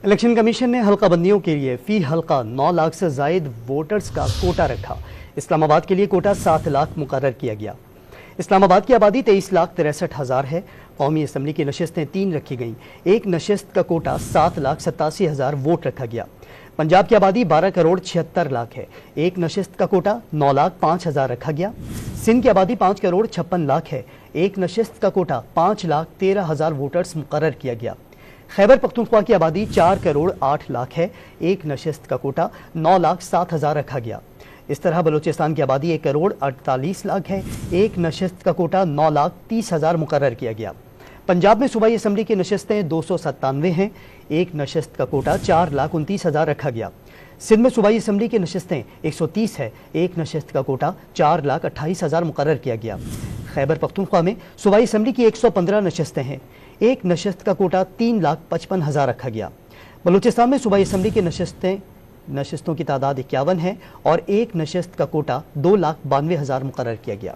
Election commission ने हल्का बंदियों के लिए फी हल्का 9 लाख से जायद वोटर्स का कोटा रखा। इस्लामाबाद के लिए कोटा 7 लाख मुकर्रर किया गया। इस्लामाबाद की आबादी 23,63,000 है। कौमी असम्बली की नशिस्तें 3 रखी गईं। एक नशिस्त का कोटा 7,87,000 वोट रखा गया। पंजाब की आबादी 12 करोड़ 76 लाख है। एक नशिस्त का कोटा 9,05,000 रखा गया। सिंध की आबादी 5 करोड़ 56 लाख है। एक नशिस्त का कोटा 5,13,000 वोटर्स मुकर्रर किया गया। खैबर पख्तूनख्वा की आबादी 4 करोड़ 8 लाख है। एक नशिस्त का कोटा 9,07,000 रखा गया। इस तरह बलूचिस्तान की आबादी 1 करोड़ 48 लाख है। एक नशिस्त का कोटा 9,30,000 मुकर्रर किया गया। पंजाब में सूबाई असम्बली की नशिस्तें 297 हैं। एक नशिस्त का कोटा 4,29,000 रखा गया। सिंध में सूबाई असम्बली की नशिस्तें 130 है। एक नशिस्त का कोटा 4,28,000 मुकर्रर किया गया। खैबर पख्तूनख्वा में सूबाई असम्बली की 115 नशिस्तें हैं। एक नशिस्त का कोटा 3,55,000 रखा गया। बलूचिस्तान में सूबाई असम्बली की नशिस्तों की तादाद 51 है और एक नशिस्त का कोटा 2,92,000 मुकर्रर किया गया।